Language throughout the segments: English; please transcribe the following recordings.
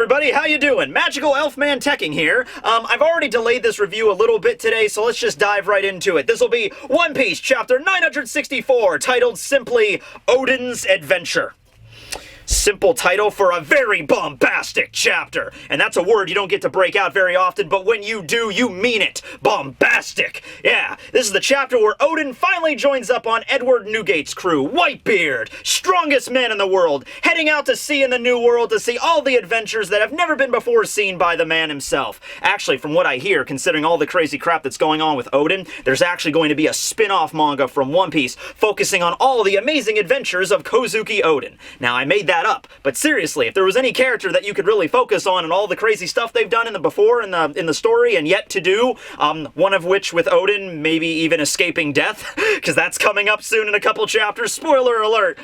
everybody, how you doing? Magical Elfman Tekking here. I've already delayed this review a little bit today, so let's just dive right into it. This will be One Piece chapter 964, titled simply Oden's Adventure. Simple title for a very bombastic chapter. And that's a word you don't get to break out very often, but when you do, you mean it. Bombastic. Yeah, this is the chapter where Oden finally joins up on Edward Newgate's crew, Whitebeard, strongest man in the world, heading out to sea in the New World to see all the adventures that have never been before seen by the man himself. Actually, from what I hear, considering all the crazy crap that's going on with Oden, there's actually going to be a spin-off manga from One Piece focusing on all the amazing adventures of Kozuki Oden. Now, I made that up, but seriously, if there was any character that you could really focus on and all the crazy stuff they've done in the story and yet to do, one of which with Oden maybe even escaping death, because that's coming up soon in a couple chapters, spoiler alert.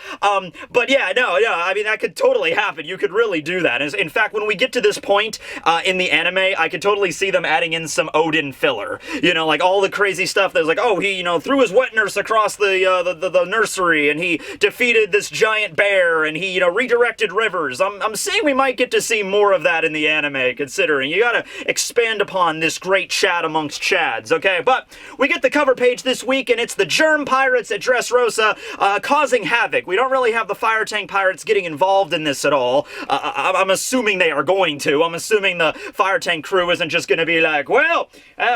But yeah, no, I mean, that could totally happen. You could really do that. In fact, when we get to this point in the anime, I could totally see them adding in some Oden filler. You know, like all the crazy stuff that's like, oh, he, threw his wet nurse across the nursery, and he defeated this giant bear, and he, redirected rivers. I'm saying we might get to see more of that in the anime, considering you gotta expand upon this great chat amongst chads, okay? But we get the cover page this week, and it's the germ pirates at Dressrosa causing havoc. We don't really have the fire tank pirates getting involved in this at all. I'm assuming they are going to. I'm assuming the fire tank crew isn't just gonna be like, well,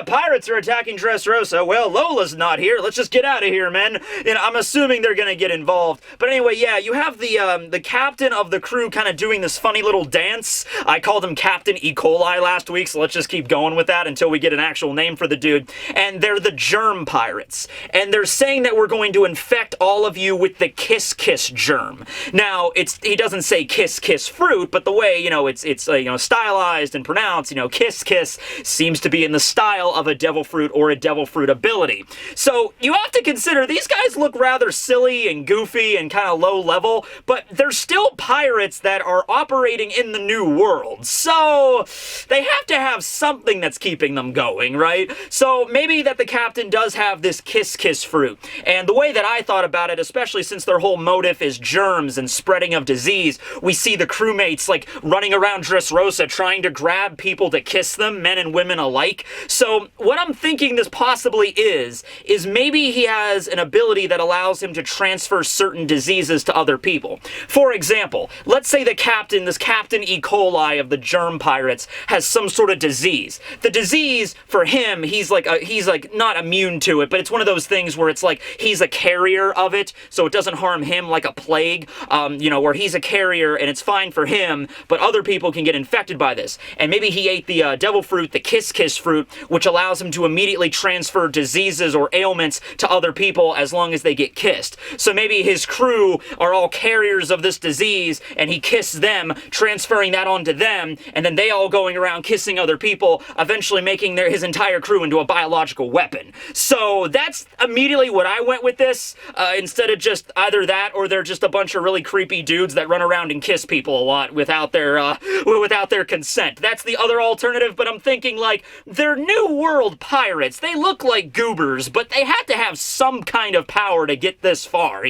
pirates are attacking Dressrosa. Well, Lola's not here. Let's just get out of here, men. I'm assuming they're gonna get involved. But anyway, yeah, you have the captain of the crew kind of doing this funny little dance. I called him Captain E. coli last week, so let's just keep going with that until we get an actual name for the dude. And they're the germ pirates. And they're saying that we're going to infect all of you with the Kiss Kiss germ. Now, he doesn't say Kiss Kiss fruit, but the way, it's stylized and pronounced, Kiss Kiss seems to be in the style of a devil fruit or a devil fruit ability. So you have to consider these guys look rather silly and goofy and kind of low level, but they're still pirates that are operating in the New World. So they have to have something that's keeping them going, right? So maybe that the captain does have this Kiss Kiss fruit. And the way that I thought about it, especially since their whole motive is germs and spreading of disease, we see the crewmates like running around Dressrosa trying to grab people to kiss them, men and women alike. So what I'm thinking this possibly is maybe he has an ability that allows him to transfer certain diseases to other people. For example, let's say this Captain E. coli of the germ pirates has some sort of disease. The disease, for him, he's like not immune to it, but it's one of those things where it's like he's a carrier of it, so it doesn't harm him like a plague, where he's a carrier and it's fine for him, but other people can get infected by this. And maybe he ate the devil fruit, the Kiss Kiss fruit, which allows him to immediately transfer diseases or ailments to other people as long as they get kissed. So maybe his crew are all carriers of this disease, and he kissed them, transferring that onto them, and then they all going around kissing other people, eventually making his entire crew into a biological weapon. So that's immediately what I went with this, instead of just either that or they're just a bunch of really creepy dudes that run around and kiss people a lot without their consent. That's the other alternative, but I'm thinking like, they're New World pirates. They look like goobers, but they had to have some kind of power to get this far,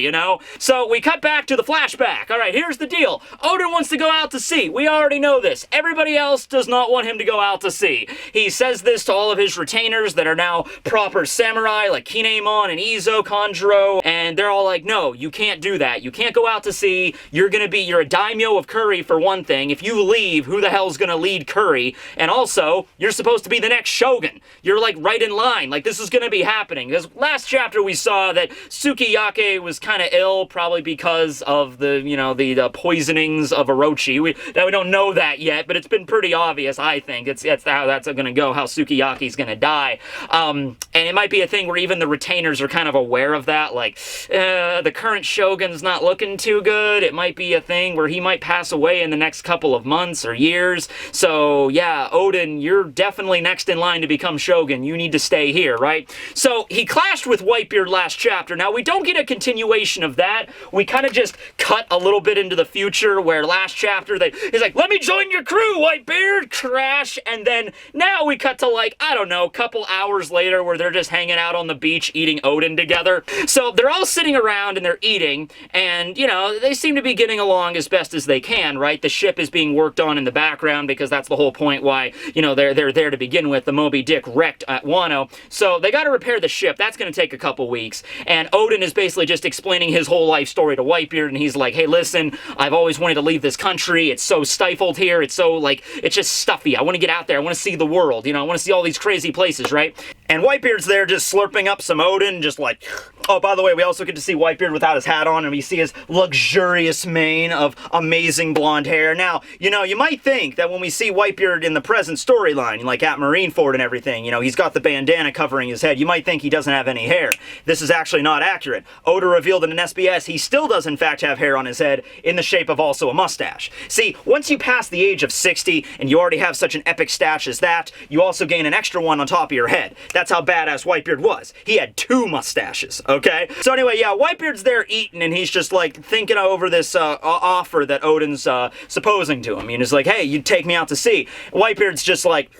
So we cut back to the flashback. All right, here's the deal. Oden wants to go out to sea. We already know this. Everybody else does not want him to go out to sea. He says this to all of his retainers that are now proper samurai, like Kinemon and Izo, Kanjuro, and they're all like, no, you can't do that. You can't go out to sea. You're a daimyo of Curry for one thing. If you leave, who the hell's gonna lead Curry? And also, you're supposed to be the next shogun. You're like right in line. Like this is gonna be happening. Because last chapter we saw that Sukiyake was kind of ill, probably because of the poisonings of Orochi. We don't know that yet, but it's been pretty obvious, I think. It's how that's going to go, how Sukiyaki's going to die. And it might be a thing where even the retainers are kind of aware of that, like, the current shogun's not looking too good. It might be a thing where he might pass away in the next couple of months or years. So, yeah, Oden, you're definitely next in line to become shogun. You need to stay here, right? So, he clashed with Whitebeard last chapter. Now, we don't get a continuation of that. We kind of just cut a little bit into the future, where last chapter he's like, let me join your crew, Whitebeard, crash, and then now we cut to like, I don't know, a couple hours later where they're just hanging out on the beach eating Oden together. So they're all sitting around and they're eating, and they seem to be getting along as best as they can, right? The ship is being worked on in the background because that's the whole point why, you know, they're there to begin with. The Moby Dick wrecked at Wano. So they got to repair the ship. That's going to take a couple weeks. And Oden is basically just explaining his whole life story to Whitebeard, and he's like, hey, listen, I've always wanted to leave this country. It's so stifled here. It's so, like, it's just stuffy. I want to get out there. I want to see the world. You know, I want to see all these crazy places, right? And Whitebeard's there just slurping up some Oden, just like, oh, by the way, we also get to see Whitebeard without his hat on, and we see his luxurious mane of amazing blonde hair. Now, you know, you might think that when we see Whitebeard in the present storyline, like at Marineford and everything, you know, he's got the bandana covering his head. You might think he doesn't have any hair. This is actually not accurate. Oda revealed in an SBS he still does in fact have hair on his head in the shape of also a mustache. See, once you pass the age of 60 and you already have such an epic stash as that, you also gain an extra one on top of your head. That's how badass Whitebeard was. He had 2 mustaches, okay? So anyway, yeah, Whitebeard's there eating, and he's just like thinking over this offer that Oden's supposing to him. And he's like, hey, you'd take me out to sea. Whitebeard's just like,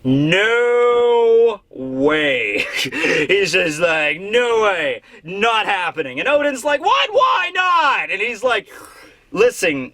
no way. He's just like, no way, not happening. And Oden's like, what? Why not? And he's like, listen,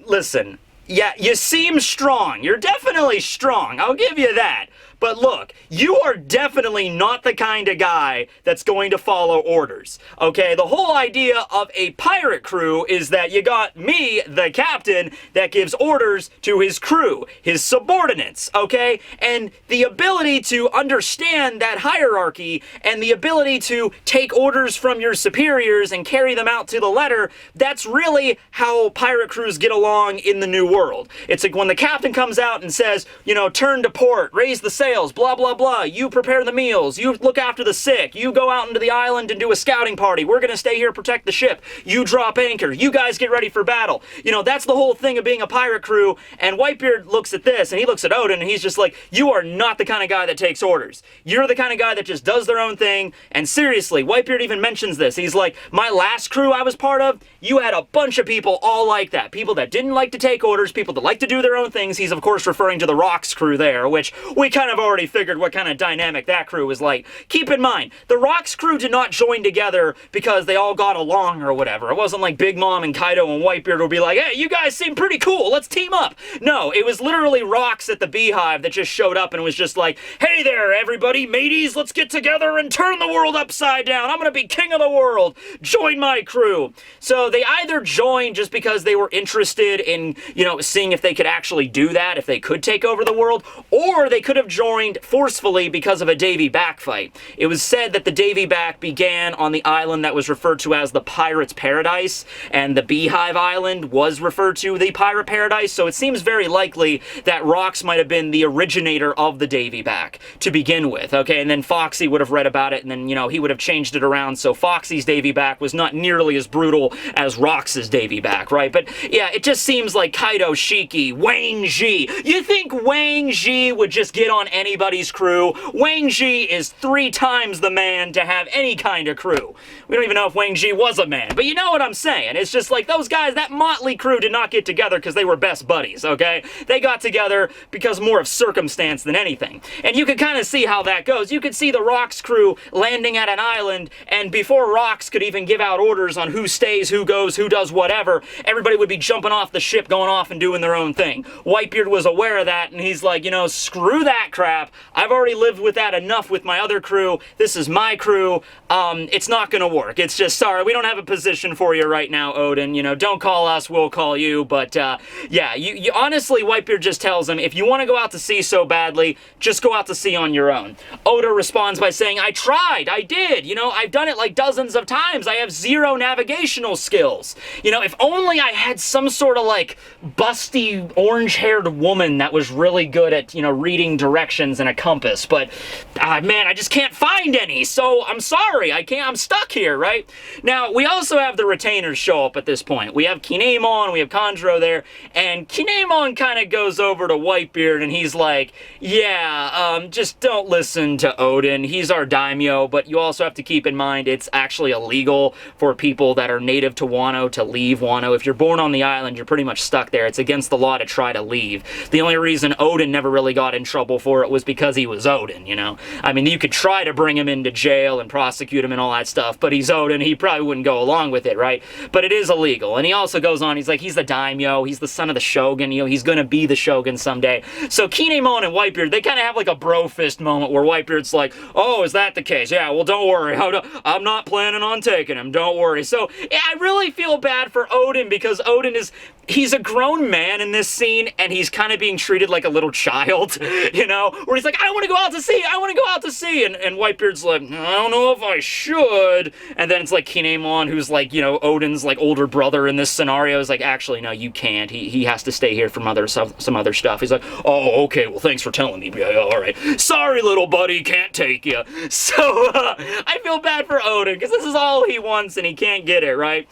yeah, you seem strong. You're definitely strong. I'll give you that. But look, you are definitely not the kind of guy that's going to follow orders, okay? The whole idea of a pirate crew is that you got me, the captain, that gives orders to his crew, his subordinates, okay? And the ability to understand that hierarchy and the ability to take orders from your superiors and carry them out to the letter, that's really how pirate crews get along in the New World. It's like when the captain comes out and says, you know, turn to port, raise the sail, blah, blah, blah. You prepare the meals. You look after the sick. You go out into the island and do a scouting party. We're going to stay here, protect the ship. You drop anchor. You guys get ready for battle. You know, that's the whole thing of being a pirate crew. And Whitebeard looks at this, and he looks at Oden, and he's just like, you are not the kind of guy that takes orders. You're the kind of guy that just does their own thing. And seriously, Whitebeard even mentions this. He's like, my last crew I was part of, you had a bunch of people all like that. People that didn't like to take orders, people that like to do their own things. He's, of course, referring to the Rocks crew there, which we kind of already figured what kind of dynamic that crew was like. Keep in mind, the Rocks crew did not join together because they all got along or whatever. It wasn't like Big Mom and Kaido and Whitebeard would be like, hey, you guys seem pretty cool, let's team up. No, it was literally Rocks at the Beehive that just showed up and was just like, hey there, everybody, mateys, let's get together and turn the world upside down. I'm gonna be king of the world. Join my crew. So they either joined just because they were interested in, you know, seeing if they could actually do that, if they could take over the world, or they could have joined forcefully because of a Davy Back fight. It was said that the Davy Back began on the island that was referred to as the Pirate's Paradise, and the Beehive Island was referred to the Pirate Paradise, so it seems very likely that Rocks might have been the originator of the Davy Back to begin with, okay? And then Foxy would have read about it, and then, you know, he would have changed it around, so Foxy's Davy Back was not nearly as brutal as Rocks' Davy Back, right? But, yeah, it just seems like Kaido, Shiki, Wang Ji. You think Wang Ji would just get on anybody's crew? Wang Ji is 3 times the man to have any kind of crew. We don't even know if Wang Ji was a man, but you know what I'm saying. It's just like those guys, that motley crew did not get together because they were best buddies, okay? They got together because more of circumstance than anything. And you could kind of see how that goes. You could see the Rocks crew landing at an island, and before Rocks could even give out orders on who stays, who goes, who does whatever, everybody would be jumping off the ship, going off and doing their own thing. Whitebeard was aware of that, and he's like, you know, screw that crap. I've already lived with that enough with my other crew. This is my crew. It's not gonna work. It's just, sorry, we don't have a position for you right now, Oden. You know, don't call us, we'll call you. But, yeah, you honestly, Whitebeard just tells him, if you want to go out to sea so badly, just go out to sea on your own. Oda responds by saying, I tried, I did. You know, I've done it like dozens of times. I have 0 navigational skills. You know, if only I had some sort of, like, busty, orange-haired woman that was really good at, you know, reading directions and a compass. But, man, I just can't find any, so I'm sorry, I'm stuck here, right? Now, we also have the retainers show up at this point. We have Kinemon, we have Kanjuro there, and Kinemon kind of goes over to Whitebeard, and he's like, yeah, just don't listen to Oden. He's our daimyo, but you also have to keep in mind it's actually illegal for people that are native to Wano to leave Wano. If you're born on the island, you're pretty much stuck there. It's against the law to try to leave. The only reason Oden never really got in trouble for sure it was because he was Oden, you know? I mean, you could try to bring him into jail and prosecute him and all that stuff, but he's Oden, he probably wouldn't go along with it, right? But it is illegal. And he also goes on, he's like, he's the daimyo, he's the son of the shogun, you know, he's gonna be the shogun someday. So Kinemon and Whitebeard, they kind of have like a bro fist moment where Whitebeard's like, oh, is that the case? Yeah, well, don't worry, I'm not planning on taking him, don't worry. So yeah, I really feel bad for Oden because Oden he's a grown man in this scene, and he's kind of being treated like a little child, you know, where he's like, I want to go out to sea, I want to go out to sea, and Whitebeard's like, I don't know if I should, and then it's like Kinemon, who's like, you know, Oden's like older brother in this scenario, is like, actually, no, you can't, he has to stay here from some other stuff. He's like, oh, okay, well, thanks for telling me, yeah, all right, sorry, little buddy, can't take you. So, I feel bad for Oden, because this is all he wants, and he can't get it, right?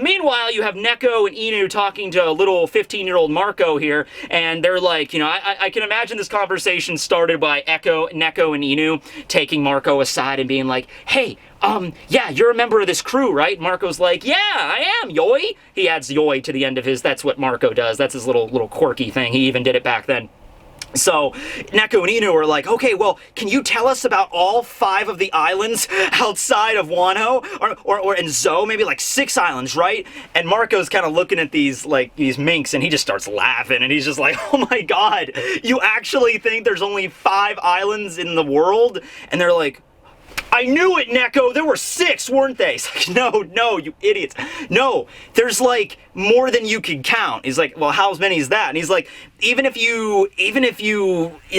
Meanwhile, you have Neko and Inu talking to a little 15-year-old Marco here, and they're like, you know, I can imagine this conversation started by Neko and Inu taking Marco aside and being like, hey, yeah, you're a member of this crew, right? Marco's like, yeah, I am, yoi. He adds yoi to the end of his, that's what Marco does. That's his little quirky thing. He even did it back then. So, Neko and Inu are like, okay, well, can you tell us about all 5 of the islands outside of Wano? Or in Zou, maybe like 6 islands, right? And Marco's kind of looking at these minks, and he just starts laughing, and he's just like, oh my god, you actually think there's only 5 islands in the world? And they're like, I knew it, Neko! There were 6, weren't they? It's like, no, you idiots. No, there's like more than you can count. He's like, well, how many is that? And he's like, even if you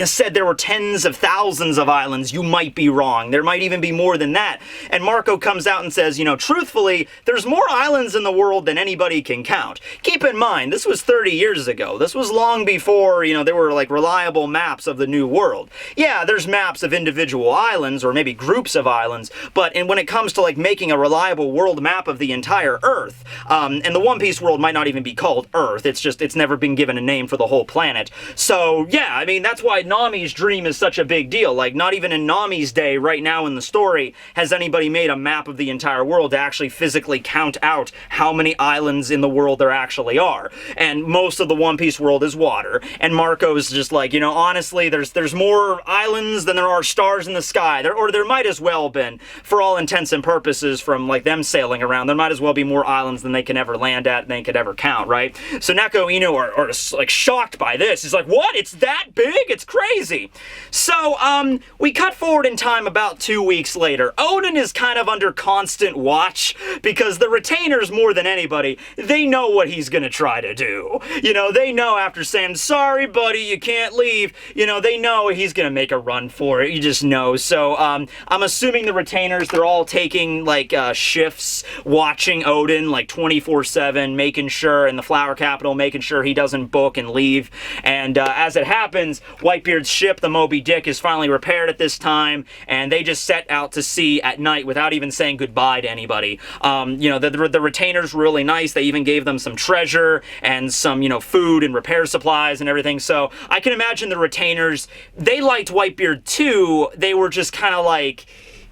said there were tens of thousands of islands, you might be wrong. There might even be more than that. And Marco comes out and says, you know, truthfully, there's more islands in the world than anybody can count. Keep in mind, this was 30 years ago. This was long before, you know, there were like reliable maps of the new world. Yeah, there's maps of individual islands, or maybe groups of islands, but when it comes to like making a reliable world map of the entire Earth, and the One Piece world might not even be called Earth, it's never been given a name for the whole planet. So yeah, I mean, that's why Nami's dream is such a big deal. Like, not even in Nami's day right now in the story has anybody made a map of the entire world to actually physically count out how many islands in the world there actually are. And most of the One Piece world is water. And Marco's just like, you know, honestly, there's more islands than there are stars in the sky. There might as well been, for all intents and purposes, from like them sailing around, there might as well be more islands than they can ever land at and they could ever count, right? So Neko and Inu are like shocked by this. He's like, what? It's that big? It's crazy. So, we cut forward in time about 2 weeks later. Oden is kind of under constant watch because the retainers, more than anybody, they know what he's gonna try to do. You know, they know after saying, sorry, buddy, you can't leave, you know, they know he's gonna make a run for it. You just know. So, I'm assuming the retainers, they're all taking, like, shifts, watching Oden, like, 24/7, making sure, in the Flower Capital, making sure he doesn't book and leave. And as it happens, Whitebeard's ship, the Moby Dick, is finally repaired at this time, and they just set out to sea at night without even saying goodbye to anybody. You know, the retainers were really nice. They even gave them some treasure and some, you know, food and repair supplies and everything. So I can imagine the retainers, they liked Whitebeard too. They were just kind of like,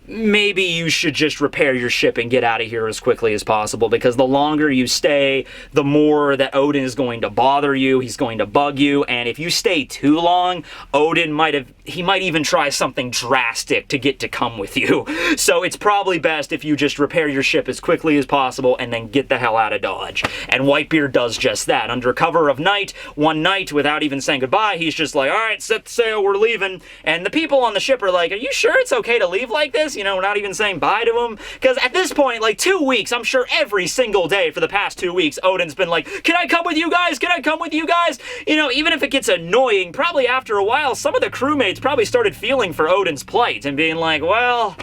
maybe you should just repair your ship and get out of here as quickly as possible, because the longer you stay, the more that Oden is going to bother you, he's going to bug you, and if you stay too long, Oden might even try something drastic to get to come with you. So it's probably best if you just repair your ship as quickly as possible and then get the hell out of Dodge. And Whitebeard does just that. Under cover of night, one night, without even saying goodbye, he's just like, alright, set sail, we're leaving. And the people on the ship are like, are you sure it's okay to leave like this? You know, we're not even saying bye to him. Because at this point, like 2 weeks, I'm sure every single day for the past 2 weeks, Oden's been like, can I come with you guys? Can I come with you guys? You know, even if it gets annoying, probably after a while, some of the crewmates probably started feeling for Oden's plight and being like, well,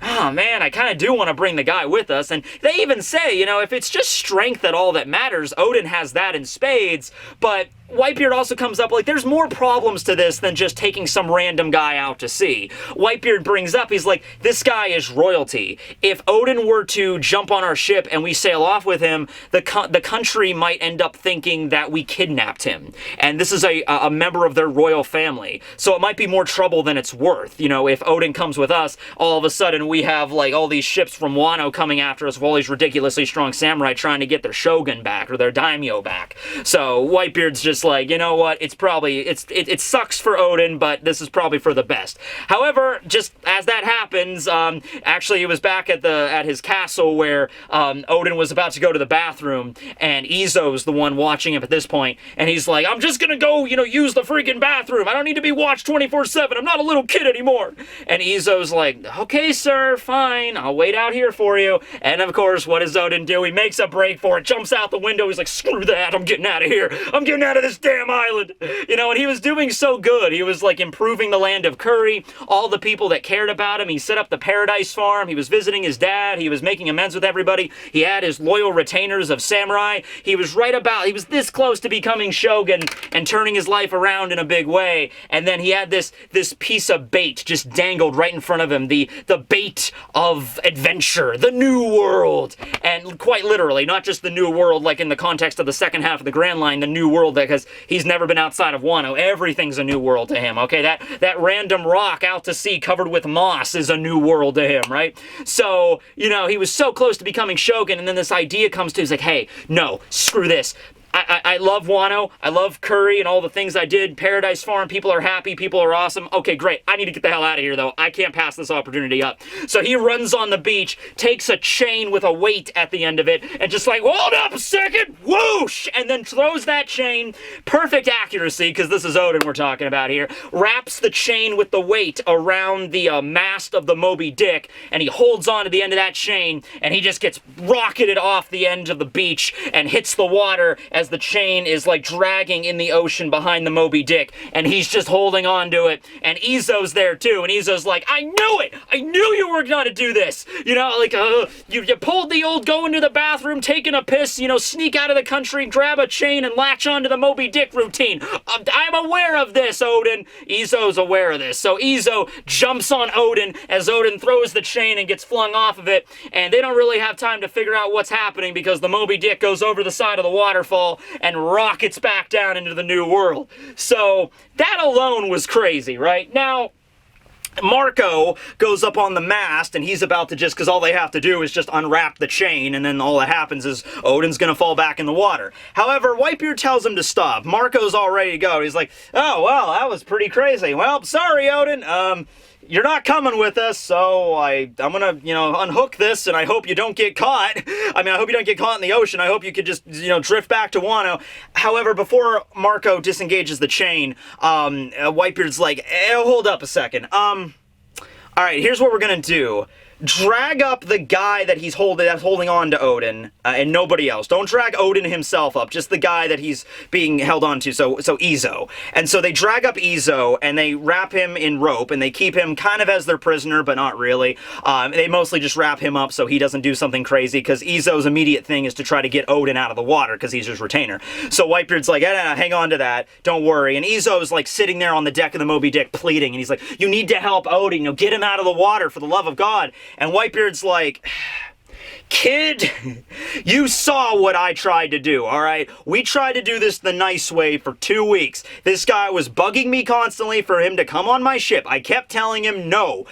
oh man, I kind of do want to bring the guy with us. And they even say, you know, if it's just strength at all that matters, Oden has that in spades, but Whitebeard also comes up like, there's more problems to this than just taking some random guy out to sea. Whitebeard brings up, he's like, this guy is royalty. If Oden were to jump on our ship and we sail off with him, the country might end up thinking that we kidnapped him. And this is a member of their royal family. So it might be more trouble than it's worth. You know, if Oden comes with us, all of a sudden we have like all these ships from Wano coming after us with all these ridiculously strong samurai trying to get their shogun back or their daimyo back. So Whitebeard's just just like, you know what, it sucks for Oden, but this is probably for the best. However, just as that happens, actually he was back at his castle where Oden was about to go to the bathroom, and Izo's the one watching him at this point, and he's like, I'm just gonna go, use the freaking bathroom. I don't need to be watched 24/7. I'm not a little kid anymore. And Izo's like, okay, sir, fine. I'll wait out here for you. And of course, what does Oden do? He makes a break for it, jumps out the window. He's like, screw that. I'm getting out of here. I'm getting out of this damn island. And he was doing so good. He was like improving the land of Curry, all the people that cared about him. He set up the Paradise Farm. He was visiting his dad. He was making amends with everybody. He had his loyal retainers of samurai. He was this close to becoming shogun and turning his life around in a big way. And then he had this piece of bait just dangled right in front of him, the bait of adventure, the new world. And quite literally, not just the new world like in the context of the second half of the Grand Line, the new world because he's never been outside of Wano. Everything's a new world to him, okay? That random rock out to sea covered with moss is a new world to him, right? So, he was so close to becoming shogun, and then this idea comes to, he's like, hey, no, screw this. I love Wano, I love Curry and all the things I did, Paradise Farm, people are happy, people are awesome. Okay, great, I need to get the hell out of here though. I can't pass this opportunity up. So he runs on the beach, takes a chain with a weight at the end of it, and just like, hold up a second, whoosh, and then throws that chain, perfect accuracy, because this is Oden we're talking about here, wraps the chain with the weight around the mast of the Moby Dick, and he holds on to the end of that chain, and he just gets rocketed off the end of the beach and hits the water as the chain is like dragging in the ocean behind the Moby Dick, and he's just holding on to it, and Izo's there too, and Izo's like, I knew it! I knew you were gonna do this! You pulled the old going to the bathroom, taking a piss, sneak out of the country, grab a chain, and latch onto the Moby Dick routine. I'm aware of this, Oden. Izo's aware of this. So Izo jumps on Oden as Oden throws the chain and gets flung off of it, and they don't really have time to figure out what's happening because the Moby Dick goes over the side of the waterfall and rockets back down into the new world. So that alone was crazy, right? Now, Marco goes up on the mast, and he's about to because all they have to do is just unwrap the chain, and then all that happens is Oden's gonna fall back in the water. However, Whitebeard tells him to stop. Marco's all ready to go. He's like, oh, well, that was pretty crazy. Well, sorry, Oden. You're not coming with us, so I'm gonna, unhook this, and I hope you don't get caught. I hope you don't get caught in the ocean. I hope you could just, drift back to Wano. However, before Marco disengages the chain, Whitebeard's like, hold up a second. All right, here's what we're gonna do. Drag up the guy that's holding on to Oden, and nobody else. Don't drag Oden himself up, just the guy that he's being held on to, so Izo. And so they drag up Izo, and they wrap him in rope, and they keep him kind of as their prisoner, but not really. They mostly just wrap him up so he doesn't do something crazy, because Izo's immediate thing is to try to get Oden out of the water, because he's his retainer. So Whitebeard's like, hang on to that, don't worry. And Izo's like sitting there on the deck of the Moby Dick pleading, and he's like, you need to help Oden, get him out of the water for the love of God. And Whitebeard's like, kid, you saw what I tried to do, alright? We tried to do this the nice way for 2 weeks. This guy was bugging me constantly for him to come on my ship. I kept telling him, no,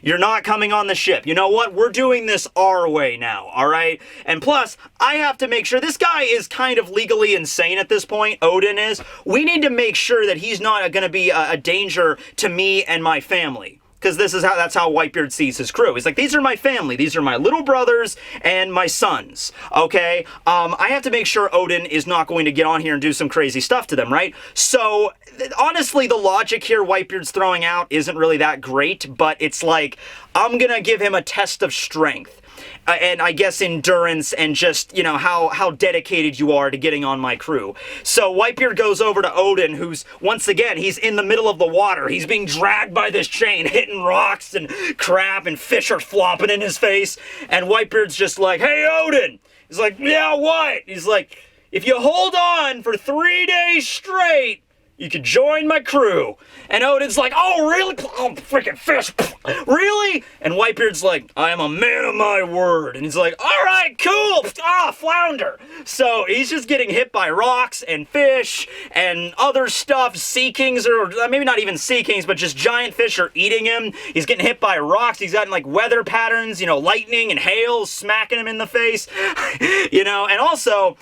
you're not coming on the ship. You know what? We're doing this our way now, alright? And plus, I have to make sure, this guy is kind of legally insane at this point, Oden is. We need to make sure that he's not going to be a danger to me and my family. Because that's how Whitebeard sees his crew. He's like, these are my family. These are my little brothers and my sons, okay? I have to make sure Oden is not going to get on here and do some crazy stuff to them, right? So, honestly, the logic here Whitebeard's throwing out isn't really that great, but it's like, I'm gonna give him a test of strength. And I guess endurance and just, how dedicated you are to getting on my crew. So Whitebeard goes over to Oden, who's, once again, he's in the middle of the water. He's being dragged by this chain, hitting rocks and crap, and fish are flopping in his face. And Whitebeard's just like, hey, Oden! He's like, yeah, what? He's like, if you hold on for 3 days straight, you could join my crew. And Oden's like, oh, really? Oh, freaking fish. Really? And Whitebeard's like, I am a man of my word. And he's like, all right, cool. Ah, flounder. So he's just getting hit by rocks and fish and other stuff. Sea kings, or maybe not even sea kings, but just giant fish are eating him. He's getting hit by rocks. He's gotten like weather patterns, you know, lightning and hail smacking him in the face. You know, and also,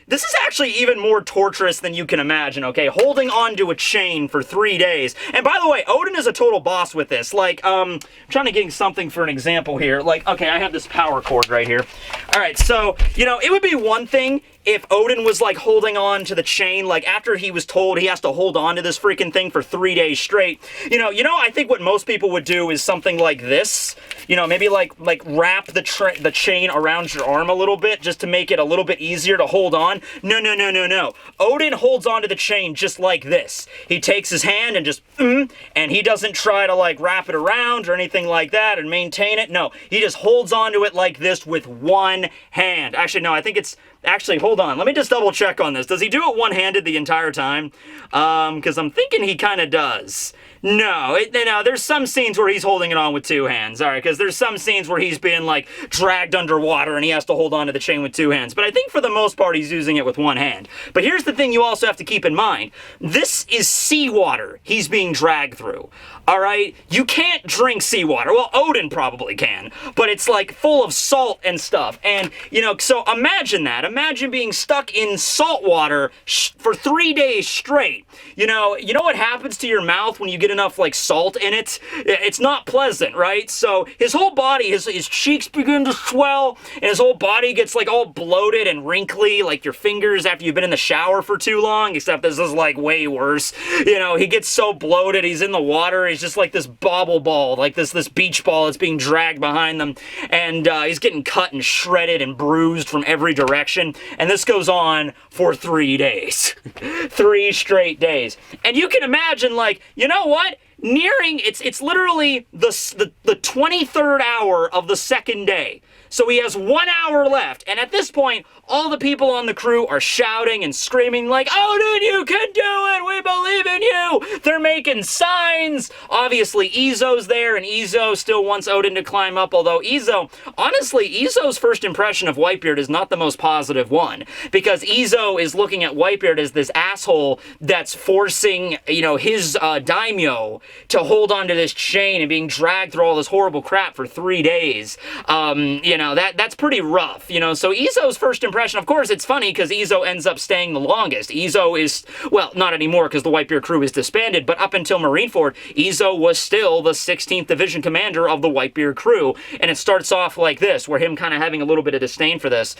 this is actually even more torturous than you can imagine, okay? Holding onto a chain for 3 days. And by the way, Oden is a total boss with this. Like, I'm trying to get something for an example here. Like, okay, I have this power cord right here. All right, so, you know, it would be one thing if Oden was, like, holding on to the chain, like, after he was told he has to hold on to this freaking thing for 3 days straight. You know, I think what most people would do is something like this. You know, maybe, like wrap the chain around your arm a little bit just to make it a little bit easier to hold on. No. Oden holds onto the chain just like this. He takes his hand and just, and he doesn't try to, like, wrap it around or anything like that and maintain it. No, he just holds onto it like this with one hand. Actually, no, I think it's... Actually, hold on. Let me just double check on this. Does he do it one-handed the entire time? Because I'm thinking he kind of does. No, there's some scenes where he's holding it on with two hands. All right, because there's some scenes where he's been, like, dragged underwater and he has to hold on to the chain with two hands. But I think for the most part, he's using it with one hand. But here's the thing you also have to keep in mind. This is seawater he's being dragged through. All right? You can't drink seawater. Well, Oden probably can. But it's, like, full of salt and stuff. And, you know, so imagine that. Imagine being stuck in salt water for 3 days straight. You know what happens to your mouth when you get enough, like, salt in it? It's not pleasant, right? So his whole body, his cheeks begin to swell, and his whole body gets, like, all bloated and wrinkly, like your fingers after you've been in the shower for too long, except this is, like, way worse. You know, he gets so bloated, he's in the water, he's just like this bobble ball, like this beach ball that's being dragged behind them, and he's getting cut and shredded and bruised from every direction, and this goes on for 3 days. 3 straight days. And you can imagine, like, you know what? Nearing, it's literally the 23rd hour of the second day. So he has 1 hour left, and at this point, all the people on the crew are shouting and screaming like, Oden, you can do it! We believe in you! They're making signs! Obviously, Izo's there, and Izo still wants Oden to climb up, although honestly, Izo's first impression of Whitebeard is not the most positive one, because Izo is looking at Whitebeard as this asshole that's forcing, you know, his daimyo to hold onto this chain and being dragged through all this horrible crap for 3 days. You know, that's pretty rough, you know. So Izo's first impression, of course, it's funny because Izo ends up staying the longest. Izo is, well, not anymore because the Whitebeard crew is disbanded, but up until Marineford, Izo was still the 16th Division commander of the Whitebeard crew. And it starts off like this, where him kind of having a little bit of disdain for this.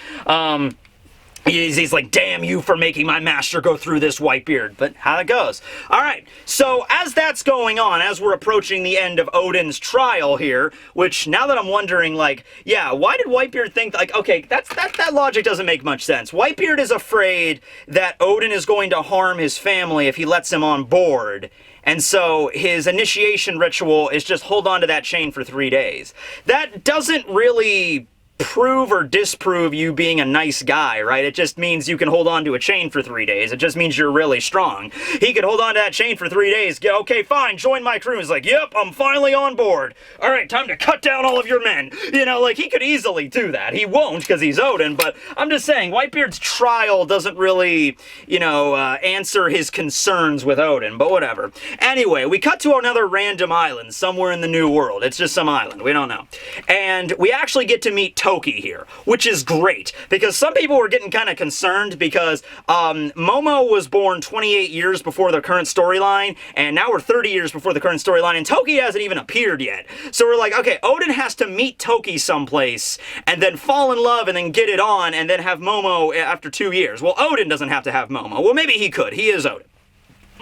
He's like, damn you for making my master go through this, Whitebeard. But how it goes. All right, so as that's going on, as we're approaching the end of Oden's trial here, which now that I'm wondering, like, yeah, why did Whitebeard think, like, okay, that logic doesn't make much sense. Whitebeard is afraid that Oden is going to harm his family if he lets him on board. And so his initiation ritual is just hold on to that chain for 3 days. That doesn't really prove or disprove you being a nice guy, right? It just means you can hold on to a chain for 3 days. It just means you're really strong. He could hold on to that chain for 3 days. Get, okay, fine, join my crew. He's like, yep, I'm finally on board. All right, time to cut down all of your men. You know, like, he could easily do that. He won't because he's Oden, but I'm just saying, Whitebeard's trial doesn't really, you know, answer his concerns with Oden, but whatever. Anyway, we cut to another random island somewhere in the New World. It's just some island. We don't know. And we actually get to meet Toki here, which is great, because some people were getting kind of concerned because Momo was born 28 years before the current storyline, and now we're 30 years before the current storyline, and Toki hasn't even appeared yet. So we're like, okay, Oden has to meet Toki someplace, and then fall in love, and then get it on, and then have Momo after 2 years. Well, Oden doesn't have to have Momo. Well, maybe he could. He is Oden.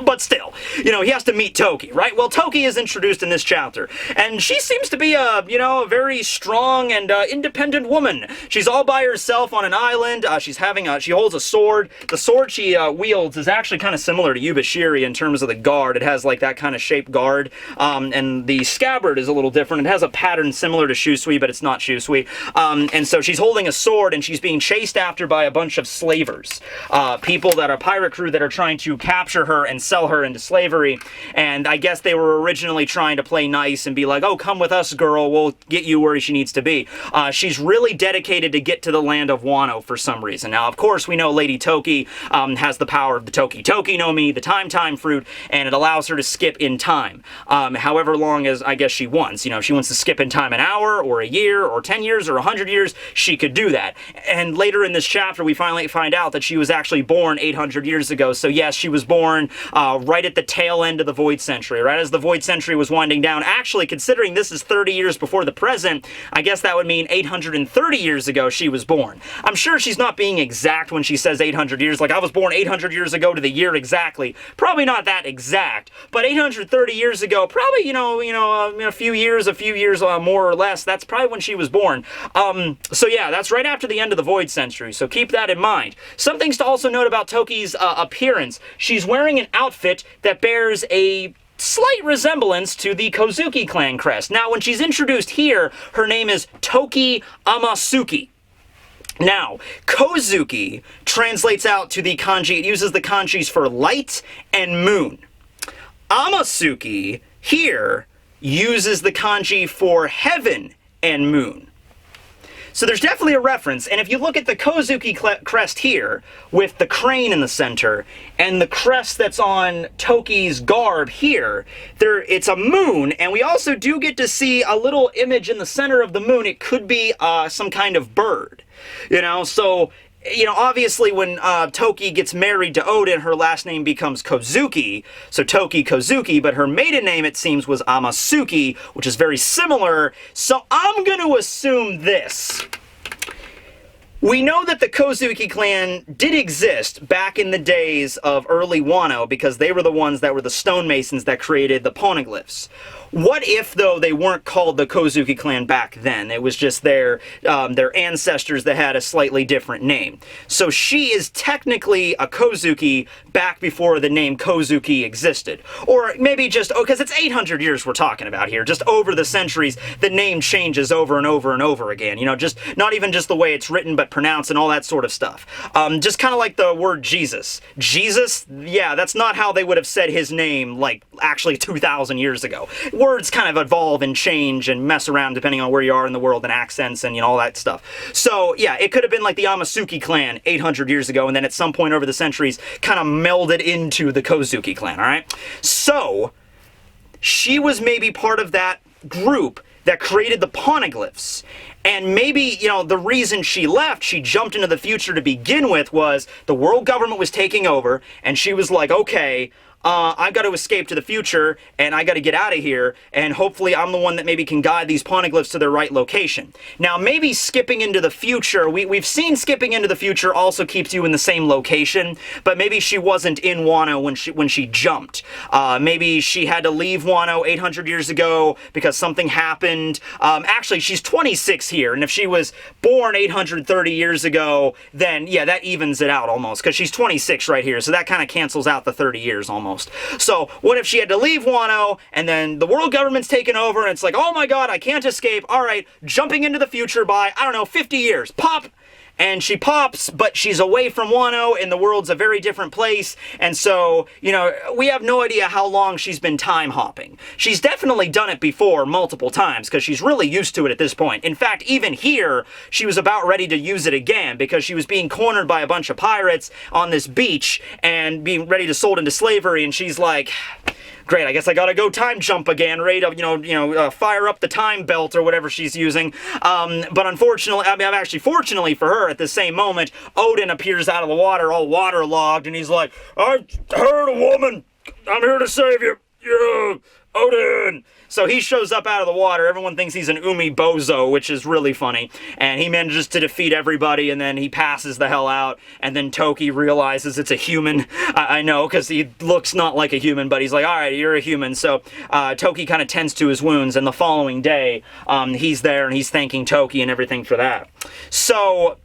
But still, you know, he has to meet Toki, right? Well, Toki is introduced in this chapter, and she seems to be a very strong and independent woman. She's all by herself on an island. She holds a sword. The sword she wields is actually kind of similar to Yubashiri in terms of the guard. It has like that kind of shaped guard, and the scabbard is a little different. It has a pattern similar to Shusui, but it's not Shusui. And so she's holding a sword, and she's being chased after by a bunch of slavers, people that are pirate crew that are trying to capture her and sell her into slavery. And I guess they were originally trying to play nice and be like, oh, come with us, girl, we'll get you where she needs to be. She's really dedicated to get to the land of Wano for some reason. Now, of course, we know Lady Toki has the power of the Toki no Mi, the time fruit, and it allows her to skip in time, however long as I guess she wants. You know, if she wants to skip in time an hour or a year or 10 years or 100 years, she could do that. And later in this chapter, we finally find out that she was actually born 800 years ago. So yes, she was born right at the tail end of the Void Century, right as the Void Century was winding down. Actually, considering this is 30 years before the present, I guess that would mean 830 years ago she was born. I'm sure she's not being exact when she says 800 years, like I was born 800 years ago to the year exactly. Probably not that exact, but 830 years ago, probably, a few years more or less, that's probably when she was born. So yeah, that's right after the end of the Void Century, so keep that in mind. Some things to also note about Toki's appearance. She's wearing an outfit that bears a slight resemblance to the Kozuki clan crest. Now, when she's introduced here, her name is Toki Amasuki. Now, Kozuki translates out to the kanji, it uses the kanjis for light and moon. Amasuki here uses the kanji for heaven and moon. So there's definitely a reference, and if you look at the Kozuki crest here, with the crane in the center, and the crest that's on Toki's garb here, it's a moon, and we also do get to see a little image in the center of the moon. It could be some kind of bird, so... obviously when Toki gets married to Oden, her last name becomes Kozuki, so Toki Kozuki, but her maiden name, it seems, was Amasuki, which is very similar, so I'm going to assume this. We know that the Kozuki clan did exist back in the days of early Wano because they were the ones that were the stonemasons that created the poneglyphs. What if, though, they weren't called the Kozuki clan back then? It was just their ancestors that had a slightly different name. So she is technically a Kozuki back before the name Kozuki existed. Or maybe just, because it's 800 years we're talking about here, just over the centuries, the name changes over and over and over again. Just not even just the way it's written, but pronounced and all that sort of stuff. Just kind of like the word Jesus. Jesus, yeah, that's not how they would have said his name, like, actually 2,000 years ago. Words kind of evolve and change and mess around depending on where you are in the world and accents and all that stuff. So yeah, it could have been like the Amasuki clan 800 years ago, and then at some point over the centuries kind of melded into the Kozuki clan, alright? So, she was maybe part of that group that created the poneglyphs. And maybe, the reason she left, she jumped into the future to begin with, was the world government was taking over, and she was like, okay, I've got to escape to the future, and I got to get out of here, and hopefully I'm the one that maybe can guide these poneglyphs to their right location. Now, maybe skipping into the future, we've seen skipping into the future also keeps you in the same location, but maybe she wasn't in Wano when she jumped. Maybe she had to leave Wano 800 years ago because something happened. Actually, she's 26 here, and if she was born 830 years ago, then, yeah, that evens it out almost, because she's 26 right here, so that kind of cancels out the 30 years almost. So, what if she had to leave Wano, and then the world government's taken over, and it's like, oh my god, I can't escape, alright, jumping into the future by, 50 years, pop! And she pops, but she's away from Wano, and the world's a very different place, and so, we have no idea how long she's been time hopping. She's definitely done it before multiple times, because she's really used to it at this point. In fact, even here, she was about ready to use it again, because she was being cornered by a bunch of pirates on this beach, and being ready to sold into slavery, and she's like... Great, I guess I gotta go time jump again, ready to, fire up the time belt or whatever she's using. But unfortunately, actually fortunately for her, at the same moment, Oden appears out of the water, all waterlogged, and he's like, I heard a woman, I'm here to save you, yeah, Oden. So he shows up out of the water, everyone thinks he's an Umi Bozo, which is really funny, and he manages to defeat everybody, and then he passes the hell out, and then Toki realizes it's a human. I know, because he looks not like a human, but he's like, alright, you're a human. So Toki kind of tends to his wounds, and the following day, he's there, and he's thanking Toki and everything for that. So...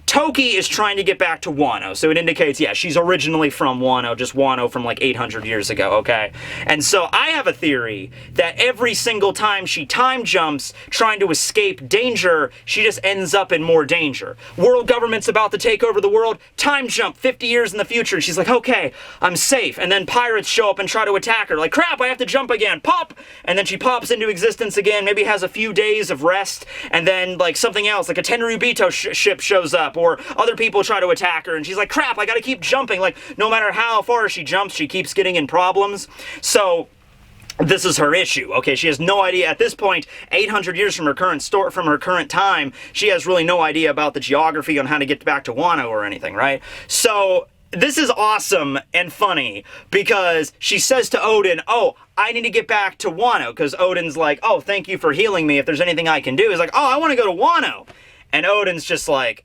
Toki is trying to get back to Wano, so it indicates, yeah, she's originally from Wano, just Wano from like 800 years ago, okay? And so I have a theory that every single time she time jumps trying to escape danger, she just ends up in more danger. World government's about to take over the world, time jump 50 years in the future, and she's like, okay, I'm safe. And then pirates show up and try to attack her, like, crap, I have to jump again, pop! And then she pops into existence again, maybe has a few days of rest, and then like something else, like a Tenryubito ship shows up, or other people try to attack her, and she's like, crap, I gotta keep jumping. Like, no matter how far she jumps, she keeps getting in problems. So this is her issue, okay? She has no idea at this point, 800 years from her current time, she has really no idea about the geography on how to get back to Wano or anything, right? So this is awesome and funny because she says to Oden, oh, I need to get back to Wano, because Oden's like, oh, thank you for healing me. If there's anything I can do, he's like, oh, I want to go to Wano. And Oden's just like,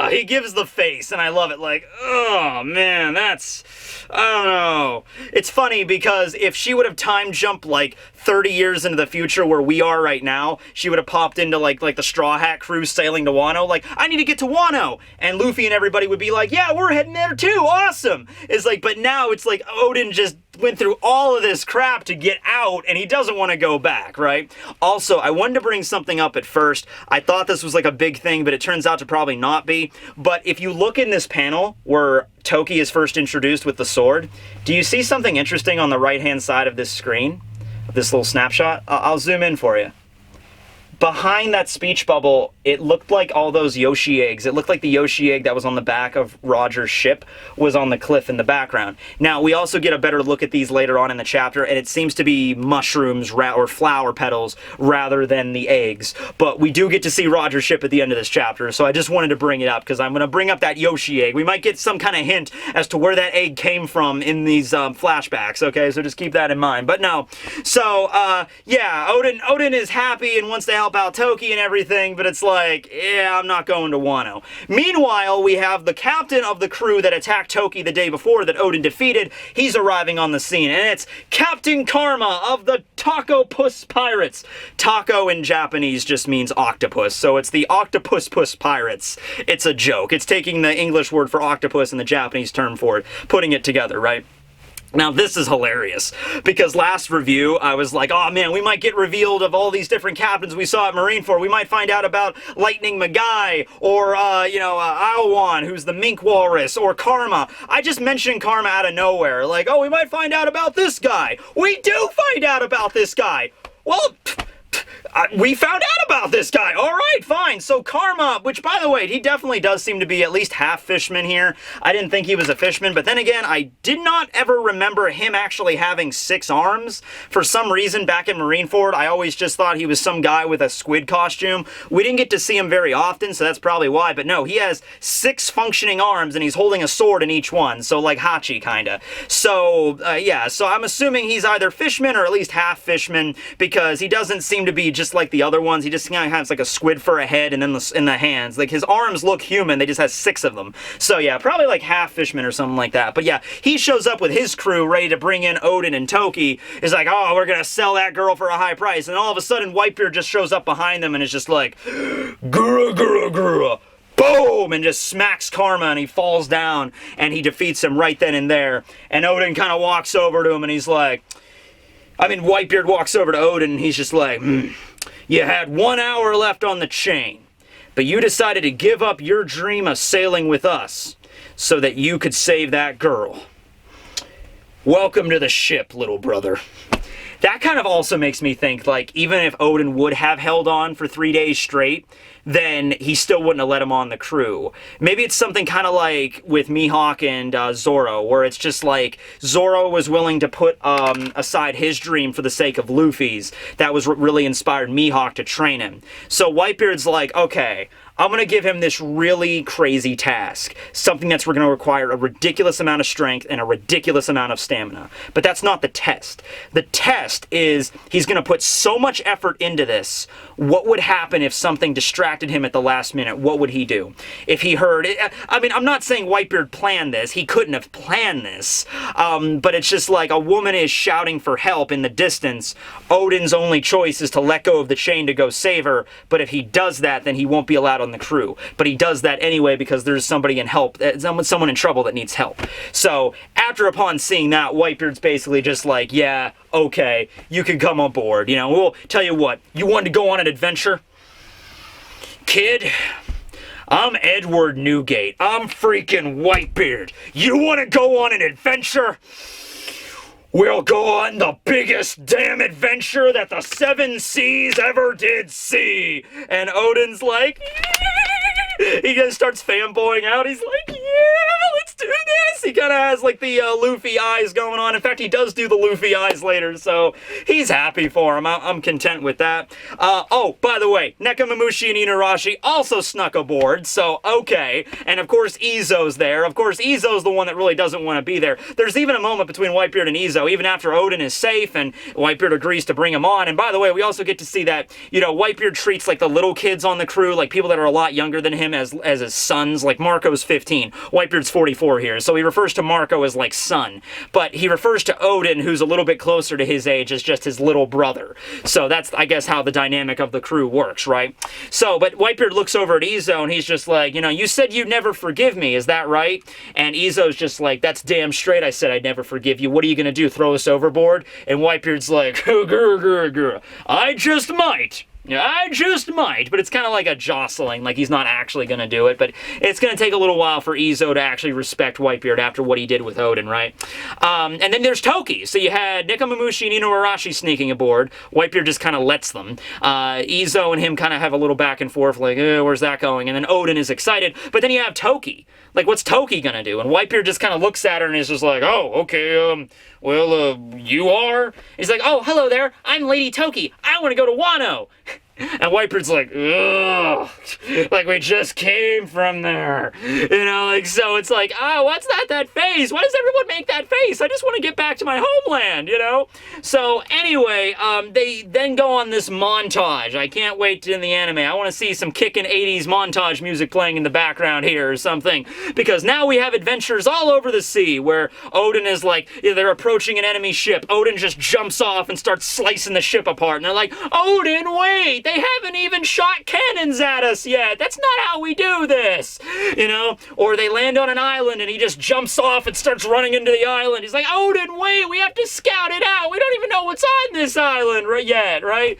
he gives the face, and I love it, like, oh, man, that's, I don't know. It's funny, because if she would have time jumped, like, 30 years into the future where we are right now, she would have popped into, like the Straw Hat crew sailing to Wano, like, I need to get to Wano! And Luffy and everybody would be like, yeah, we're heading there too, awesome! It's like, but now it's like, Oden just went through all of this crap to get out, and he doesn't want to go back, right? Also, I wanted to bring something up at first. I thought this was like a big thing, but it turns out to probably not be. But if you look in this panel where Toki is first introduced with the sword, do you see something interesting on the right-hand side of this screen? This little snapshot? I'll zoom in for you. Behind that speech bubble, it looked like all those Yoshi eggs. It looked like the Yoshi egg that was on the back of Roger's ship was on the cliff in the background. Now, we also get a better look at these later on in the chapter, and it seems to be mushrooms or flower petals rather than the eggs. But we do get to see Roger's ship at the end of this chapter, so I just wanted to bring it up, because I'm going to bring up that Yoshi egg. We might get some kind of hint as to where that egg came from in these flashbacks, okay? So just keep that in mind. But no. So, yeah, Oden is happy and wants to help out Toki and everything, but it's like, yeah, I'm not going to Wano. Meanwhile, we have the captain of the crew that attacked Toki the day before that Oden defeated. He's arriving on the scene, and it's Captain Karma of the Taco-Puss Pirates. Taco in Japanese just means octopus, so it's the Octopus-Puss Pirates. It's a joke. It's taking the English word for octopus and the Japanese term for it, putting it together, right? Now, this is hilarious, because last review, I was like, oh man, we might get revealed of all these different captains we saw at Marineford. We might find out about Lightning Magai, or, Iowan, who's the Mink Walrus, or Karma. I just mentioned Karma out of nowhere, like, oh, we might find out about this guy. We do find out about this guy. Well, we found out about this guy. All right, fine. So Karma, which by the way, he definitely does seem to be at least half fishman here. I didn't think he was a fishman, but then again, I did not ever remember him actually having 6 arms. For some reason, back in Marineford, I always just thought he was some guy with a squid costume. We didn't get to see him very often, so that's probably why. But no, he has 6 functioning arms, and he's holding a sword in each one. So like Hachi, kinda. So, yeah, so I'm assuming he's either fishman or at least half fishman, because he doesn't seem to be just like the other ones. He just kind of has like a squid for a head and then in the hands. Like his arms look human, they just have 6 of them. So yeah, probably like half fishman or something like that. But yeah, he shows up with his crew ready to bring in Oden and Toki. Is like, oh, we're gonna sell that girl for a high price. And all of a sudden, Whitebeard just shows up behind them and is just like, gura gura gura. Boom! And just smacks Karma, and he falls down, and he defeats him right then and there. And Oden kind of walks over to him, and he's like, Whitebeard walks over to Oden, and he's just like, you had 1 hour left on the chain, but you decided to give up your dream of sailing with us so that you could save that girl. Welcome to the ship, little brother. That kind of also makes me think, like, even if Oden would have held on for 3 days straight, then he still wouldn't have let him on the crew. Maybe it's something kind of like with Mihawk and Zoro, where it's just like Zoro was willing to put aside his dream for the sake of Luffy's. That was what really inspired Mihawk to train him. So Whitebeard's like, okay, I'm going to give him this really crazy task. Something that's going to require a ridiculous amount of strength and a ridiculous amount of stamina. But that's not the test. The test is he's going to put so much effort into this. What would happen if something distracted him at the last minute? What would he do? If he heard... I'm not saying Whitebeard planned this. He couldn't have planned this. But it's just like a woman is shouting for help in the distance. Oden's only choice is to let go of the chain to go save her. But if he does that, then he won't be allowed on on the crew. But he does that anyway because there's somebody in help, someone in trouble that needs help. So after upon seeing that, Whitebeard's basically just like, yeah, okay, you can come on board. You know, we'll tell you what, you wanted to go on an adventure? Kid, I'm Edward Newgate. I'm freaking Whitebeard. You want to go on an adventure? We'll go on the biggest damn adventure that the seven seas ever did see. And Oden's like, he just starts fanboying out. He's like, yeah, let's do this. He kind of has like the Luffy eyes going on. In fact, he does do the Luffy eyes later, so he's happy for him. I'm content with that. Oh, by the way, Nekomamushi and Inarashi also snuck aboard, so okay. And of course, Izo's there. Of course, Izo's the one that really doesn't want to be there. There's even a moment between Whitebeard and Izo, even after Oden is safe and Whitebeard agrees to bring him on. And by the way, we also get to see that, you know, Whitebeard treats like the little kids on the crew, like people that are a lot younger than him, as his sons. Like Marco's 15, Whitebeard's 44 here, so he refers to Marco as like son, but he refers to Oden, who's a little bit closer to his age, as just his little brother. So that's, I guess, how the dynamic of the crew works, right? So, but Whitebeard looks over at Izo and he's just like, you know, you said you'd never forgive me, is that right? And Izo's just like, that's damn straight, I said I'd never forgive you. What are you gonna do, throw us overboard? And Whitebeard's like, grr, I just might. Yeah, I just might, but it's kind of like a jostling, like he's not actually going to do it, but it's going to take a little while for Izo to actually respect Whitebeard after what he did with Oden, right? And then there's Toki. So you had Nekomamushi and Inarashi sneaking aboard. Whitebeard just kind of lets them. Izo and him kind of have a little back and forth, like, where's that going? And then Oden is excited, but then you have Toki. Like, what's Toki going to do? And Whitebeard just kind of looks at her and is just like, oh, okay, well, you are? And he's like, oh, hello there, I'm Lady Toki. I want to go to Wano. And Whitebeard's like, ugh, like we just came from there. You know, like, so it's like, oh, what's that face? Why does everyone make that face? I just want to get back to my homeland, you know? So anyway, they then go on this montage. I can't wait in the anime. I want to see some kickin' 80s montage music playing in the background here or something. Because now we have adventures all over the sea where Oden is like, they're approaching an enemy ship. Oden just jumps off and starts slicing the ship apart. And they're like, Oden, wait! They haven't even shot cannons at us yet. That's not how we do this. You know? Or they land on an island and he just jumps off and starts running into the island. He's like, Oden, wait, we have to scout it out. We don't even know what's on this island yet, right?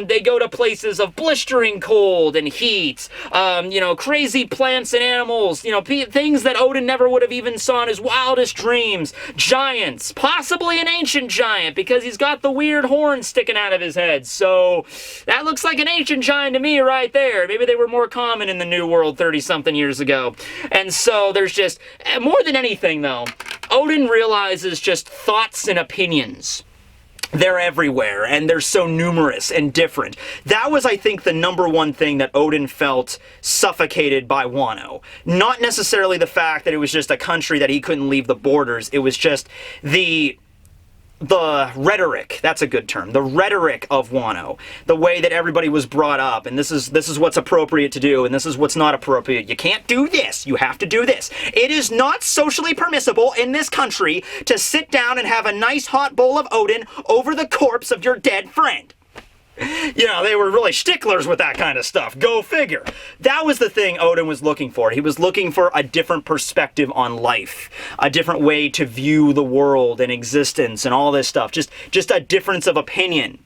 They go to places of blistering cold and heat. You know, crazy plants and animals. You know, things that Oden never would have even saw in his wildest dreams. Giants. Possibly an ancient giant because he's got the weird horn sticking out of his head. So that looks like an ancient giant to me right there. Maybe they were more common in the New World 30-something years ago. And so there's just, more than anything though, Oden realizes just thoughts and opinions. They're everywhere, and they're so numerous and different. That was, I think, the number one thing that Oden felt suffocated by Wano. Not necessarily the fact that it was just a country that he couldn't leave the borders. It was just the rhetoric, that's a good term, the rhetoric of Wano, the way that everybody was brought up, and this is what's appropriate to do, and this is what's not appropriate. You can't do this, you have to do this. It is not socially permissible in this country to sit down and have a nice hot bowl of Oden over the corpse of your dead friend. You know, they were really sticklers with that kind of stuff. Go figure. That was the thing Oden was looking for. He was looking for a different perspective on life, a different way to view the world and existence and all this stuff. Just a difference of opinion.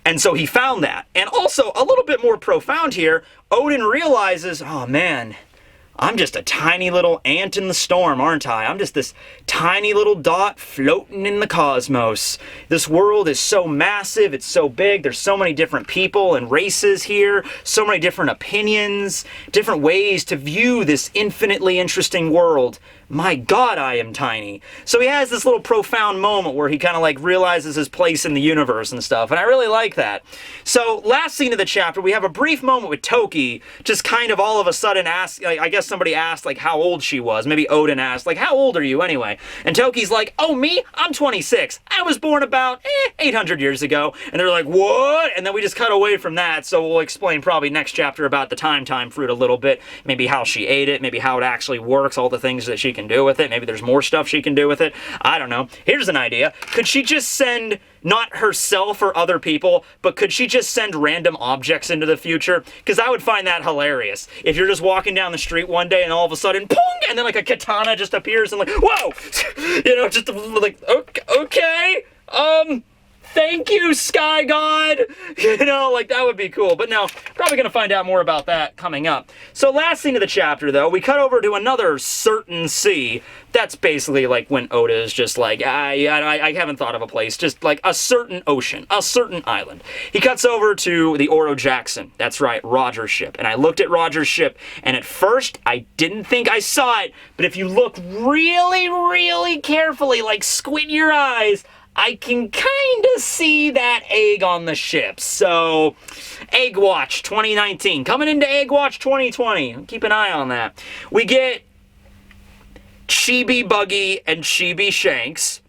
And so he found that. And also, a little bit more profound here, Oden realizes, oh man, I'm just a tiny little ant in the storm, aren't I? I'm just this tiny little dot floating in the cosmos. This world is so massive, it's so big, there's so many different people and races here, so many different opinions, different ways to view this infinitely interesting world. My God, I am tiny. So he has this little profound moment where he kind of like realizes his place in the universe and stuff, and I really like that. So last scene of the chapter, we have a brief moment with Toki, just kind of all of a sudden ask, like, I guess somebody asked like how old she was. Maybe Oden asked like, how old are you anyway? And Toki's like, oh me? I'm 26. I was born about 800 years ago. And they're like, what? And then we just cut away from that, so we'll explain probably next chapter about the time fruit a little bit, maybe how she ate it, maybe how it actually works, all the things that she can do with it. Maybe there's more stuff she can do with it. I don't know. Here's an idea. Could she just send, not herself or other people, but could she just send random objects into the future? Because I would find that hilarious. If you're just walking down the street one day and all of a sudden, pong, and then like a katana just appears and like, whoa! You know, just like, okay, thank you, Sky God! You know, like, that would be cool. But no, probably going to find out more about that coming up. So last scene of the chapter, though, we cut over to another certain sea. That's basically like when Oda is just like, I haven't thought of a place. Just like a certain ocean, a certain island. He cuts over to the Oro Jackson. That's right, Roger's ship. And I looked at Roger's ship, and at first, I didn't think I saw it. But if you look really, really carefully, like squint your eyes, I can kind of see that egg on the ship. So, Egg Watch 2019. Coming into Egg Watch 2020. Keep an eye on that. We get Chibi Buggy and Chibi Shanks.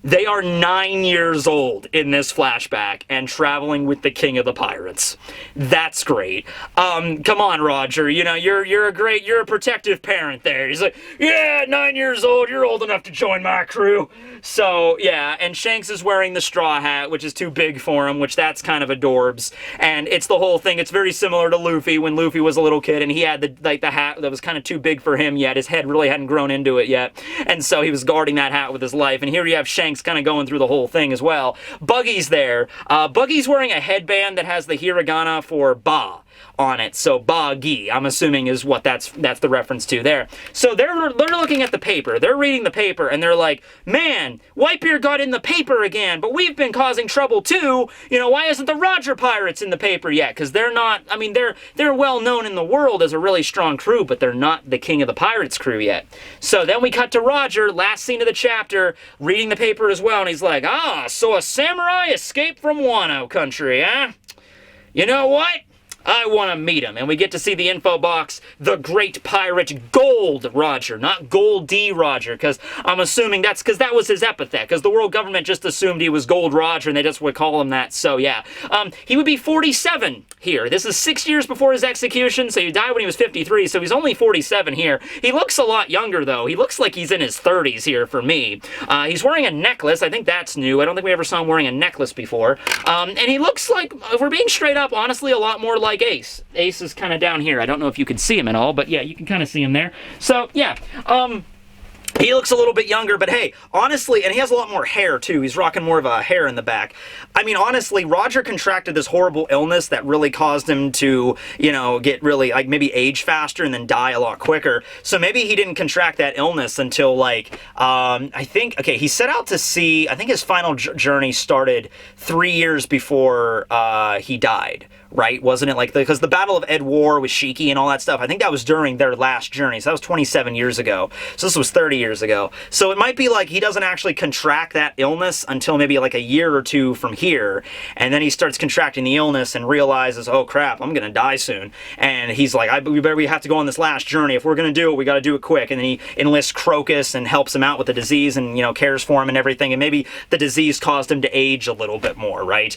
They are 9 years old in this flashback and traveling with the king of the pirates. That's great. Come on, Roger. You know, you're a protective parent there. He's like, yeah, 9 years old. You're old enough to join my crew. So, yeah, and Shanks is wearing the straw hat, which is too big for him, which that's kind of adorbs. And it's the whole thing. It's very similar to Luffy when Luffy was a little kid and he had the hat that was kind of too big for him yet. His head really hadn't grown into it yet. And so he was guarding that hat with his life. And here you have Shanks kind of going through the whole thing as well. Buggy's there. Buggy's wearing a headband that has the hiragana for Ba on it. So Ba-gi, I'm assuming, is what that's the reference to there. So they're looking at the paper. They're reading the paper and they're like, man, Whitebeard got in the paper again, but we've been causing trouble too. You know, why isn't the Roger Pirates in the paper yet? Because they're not, I mean, they're well known in the world as a really strong crew, but they're not the King of the Pirates crew yet. So then we cut to Roger, last scene of the chapter, reading the paper as well, and he's like, so a samurai escaped from Wano country, huh? You know what? I want to meet him. And we get to see the info box, the Great Pirate Gold Roger, not Gold D Roger, because I'm assuming that's because that was his epithet, because the world government just assumed he was Gold Roger, and they just would call him that, so yeah. He would be 47 here. This is 6 years before his execution, so he died when he was 53, so he's only 47 here. He looks a lot younger, though. He looks like he's in his 30s here for me. He's wearing a necklace. I think that's new. I don't think we ever saw him wearing a necklace before. And he looks like, if we're being straight up, honestly, a lot more like Ace. Ace is kind of down here. I don't know if you can see him at all, but yeah, you can kind of see him there. So, yeah, he looks a little bit younger, but hey, honestly, and he has a lot more hair, too. He's rocking more of a hair in the back. I mean, honestly, Roger contracted this horrible illness that really caused him to, you know, get really, like, maybe age faster and then die a lot quicker. So maybe he didn't contract that illness until, like, I think, okay, he set out to sea, I think his final journey started 3 years before he died. Right? Wasn't it like, because the Battle of Ed War with Shiki and all that stuff, I think that was during their last journey, so that was 27 years ago. So this was 30 years ago. So it might be like he doesn't actually contract that illness until maybe like a year or two from here, and then he starts contracting the illness and realizes, oh crap, I'm gonna die soon. And he's like, we have to go on this last journey. If we're gonna do it, we gotta do it quick. And then he enlists Crocus and helps him out with the disease and, you know, cares for him and everything, and maybe the disease caused him to age a little bit more, right?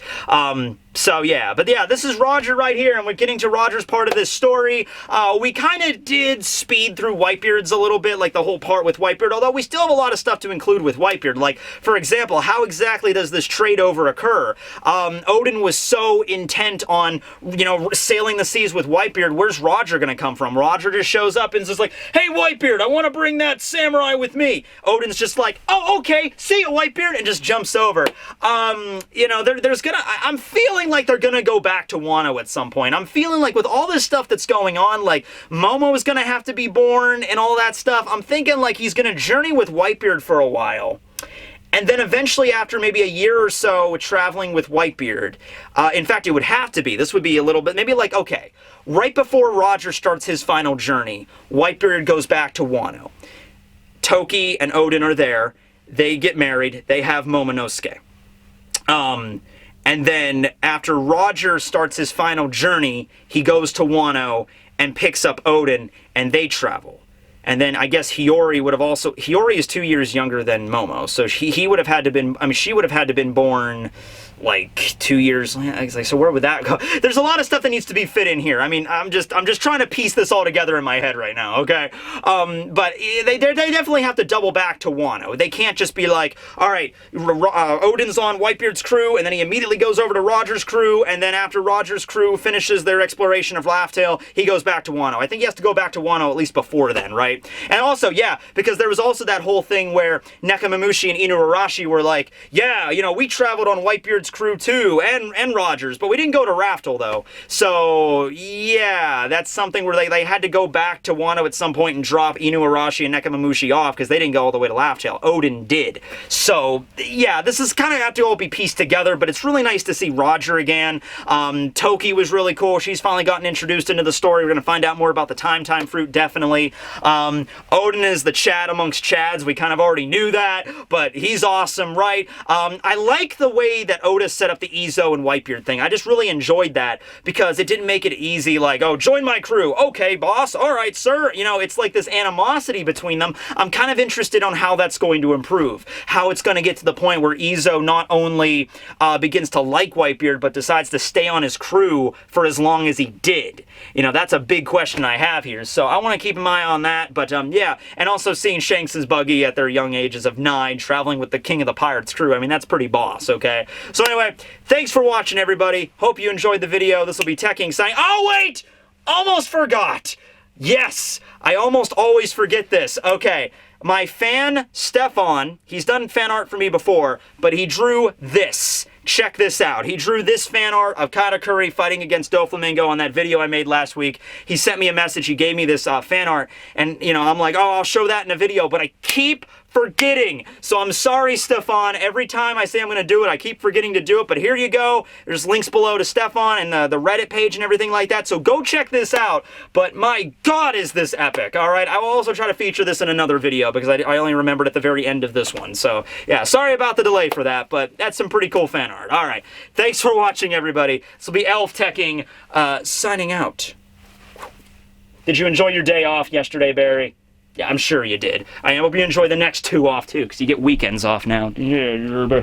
So yeah, but yeah, this is Roger right here, and we're getting to Roger's part of this story. We kind of did speed through Whitebeard's a little bit, like the whole part with Whitebeard, although we still have a lot of stuff to include with Whitebeard. Like, for example, how exactly does this trade over occur? Oden was so intent on, you know, sailing the seas with Whitebeard. Where's Roger going to come from? Roger just shows up and is just like, hey, Whitebeard, I want to bring that samurai with me. Oden's just like, oh, okay, see you, Whitebeard, and just jumps over. You know, I'm feeling like they're gonna go back to Wano at some point. I'm feeling like with all this stuff that's going on, like Momo is gonna have to be born and all that stuff, I'm thinking like he's gonna journey with Whitebeard for a while. And then eventually after maybe a year or so traveling with Whitebeard, in fact it would have to be, this would be a little bit, maybe like, okay, right before Roger starts his final journey, Whitebeard goes back to Wano. Toki and Oden are there, they get married, they have Momonosuke. And then after Roger starts his final journey, he goes to Wano and picks up Oden, and they travel. And then I guess Hiyori would have also, Hiyori is 2 years younger than Momo, so he would have had to been, I mean, she would have had to been born, like 2 years. Like, so where would that go? There's a lot of stuff that needs to be fit in here. I mean, I'm just trying to piece this all together in my head right now, okay? But they definitely have to double back to Wano. They can't just be like, all right, Oden's on Whitebeard's crew, and then he immediately goes over to Roger's crew, and then after Roger's crew finishes their exploration of Laugh Tale, he goes back to Wano. I think he has to go back to Wano at least before then, right? And also, yeah, because there was also that whole thing where Nekomamushi and Inuarashi were like, yeah, you know, we traveled on Whitebeard's crew too, and Rogers, but we didn't go to Raftel though. So yeah, that's something where they had to go back to Wano at some point and drop Inuarashi and Nekomamushi off because they didn't go all the way to Laugh Tale. Oden did. So yeah, this is kind of have to all be pieced together, but it's really nice to see Roger again. Toki was really cool. She's finally gotten introduced into the story. We're going to find out more about the Time Fruit, definitely. Oden is the Chad amongst Chads. We kind of already knew that, but he's awesome, right? I like the way that Oda set up the Izo and Whitebeard thing. I just really enjoyed that because it didn't make it easy like, oh, join my crew. Okay, boss. All right, sir. You know, it's like this animosity between them. I'm kind of interested on how that's going to improve. How it's going to get to the point where Izo not only begins to like Whitebeard, but decides to stay on his crew for as long as he did. You know, that's a big question I have here. So I want to keep an eye on that. But yeah, and also seeing Shanks' buggy at their young ages of 9 traveling with the King of the Pirates crew. I mean, that's pretty boss, okay? So anyway, thanks for watching, everybody. Hope you enjoyed the video. This will be Tekking saying, oh, wait! Almost forgot! Yes! I almost always forget this. Okay, my fan, Stefan, he's done fan art for me before, but he drew this. Check this out. He drew this fan art of Katakuri fighting against Doflamingo on that video I made last week. He sent me a message. He gave me this fan art, and, you know, I'm like, oh, I'll show that in a video, but I keep forgetting. So I'm sorry, Stefan. Every time I say I'm going to do it, I keep forgetting to do it, but here you go. There's links below to Stefan and the Reddit page and everything like that, so go check this out. But my God, is this epic, all right? I will also try to feature this in another video because I only remembered at the very end of this one. So, yeah, sorry about the delay for that, but that's some pretty cool fan art. All right, thanks for watching, everybody. This will be Elf Tekking, signing out. Did you enjoy your day off yesterday, Barry? Yeah, I'm sure you did. I hope you enjoy the next 2 off, too, because you get weekends off now. Yeah.